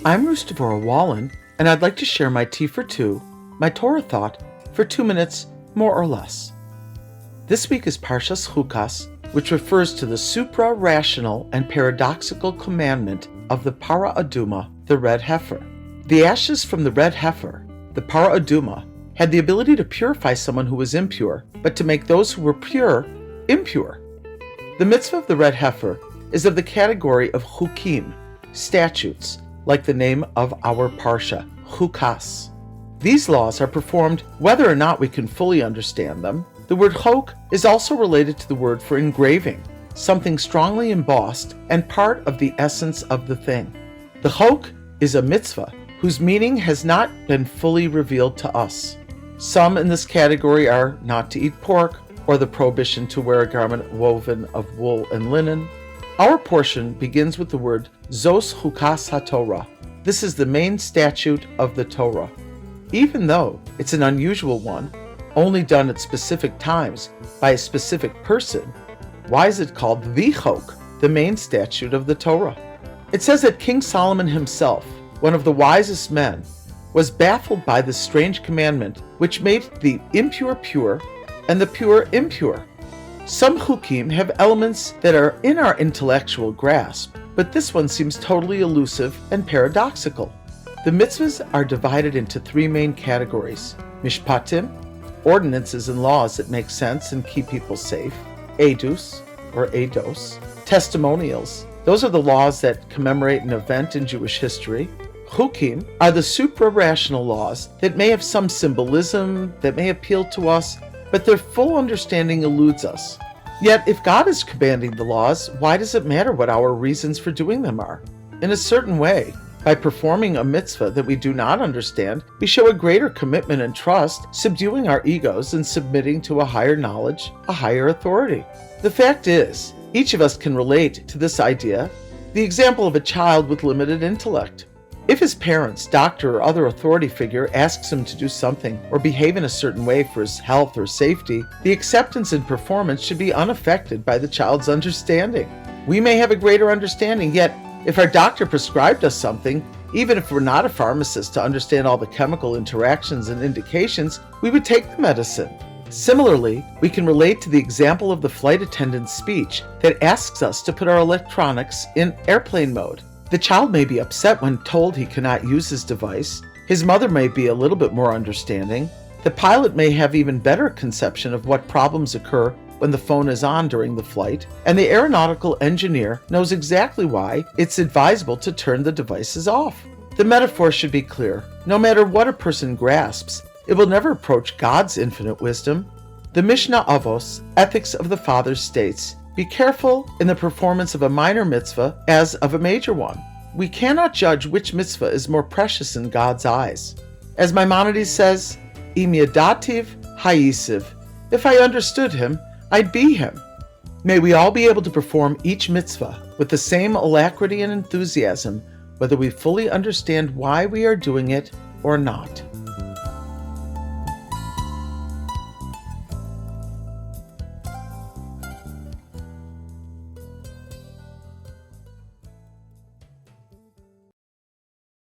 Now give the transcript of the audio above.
I'm Devorah Wallen, and I'd like to share my Tea for Two, my Torah thought, for 2 minutes, more or less. This week is Parshas Chukas, which refers to the supra-rational and paradoxical commandment of the para aduma, the red heifer. The ashes from the red heifer, the para aduma, had the ability to purify someone who was impure, but to make those who were pure, impure. The mitzvah of the red heifer is of the category of chukim, statutes, like the name of our parsha, Chukas. These laws are performed whether or not we can fully understand them. The word chok is also related to the word for engraving, something strongly embossed and part of the essence of the thing. The chok is a mitzvah whose meaning has not been fully revealed to us. Some in this category are not to eat pork, or the prohibition to wear a garment woven of wool and linen. Our portion begins with the word Zos Chukas HaTorah. This is the main statute of the Torah. Even though it's an unusual one, only done at specific times by a specific person, why is it called the Chok, the main statute of the Torah? It says that King Solomon himself, one of the wisest men, was baffled by this strange commandment which made the impure pure and the pure impure. Some chukim have elements that are in our intellectual grasp, but this one seems totally elusive and paradoxical. The mitzvahs are divided into 3 main categories: mishpatim, ordinances and laws that make sense and keep people safe; edus, or eidos, testimonials. Those are the laws that commemorate an event in Jewish history. Chukim are the supra-rational laws that may have some symbolism, that may appeal to us, but their full understanding eludes us. Yet, if God is commanding the laws, why does it matter what our reasons for doing them are? In a certain way, by performing a mitzvah that we do not understand, we show a greater commitment and trust, subduing our egos and submitting to a higher knowledge, a higher authority. The fact is, each of us can relate to this idea, the example of a child with limited intellect. If his parents, doctor, or other authority figure asks him to do something or behave in a certain way for his health or safety, the acceptance and performance should be unaffected by the child's understanding. We may have a greater understanding, yet if our doctor prescribed us something, even if we're not a pharmacist to understand all the chemical interactions and indications, we would take the medicine. Similarly, we can relate to the example of the flight attendant's speech that asks us to put our electronics in airplane mode. The child may be upset when told he cannot use his device. His mother may be a little bit more understanding. The pilot may have even better conception of what problems occur when the phone is on during the flight, and the aeronautical engineer knows exactly why it's advisable to turn the devices off. The metaphor should be clear. No matter what a person grasps, it will never approach God's infinite wisdom. The Mishnah Avos, Ethics of the Fathers, states, "Be careful in the performance of a minor mitzvah as of a major one." We cannot judge which mitzvah is more precious in God's eyes. As Maimonides says, Im yadativ hayisiv. If I understood him, I'd be him. May we all be able to perform each mitzvah with the same alacrity and enthusiasm, whether we fully understand why we are doing it or not.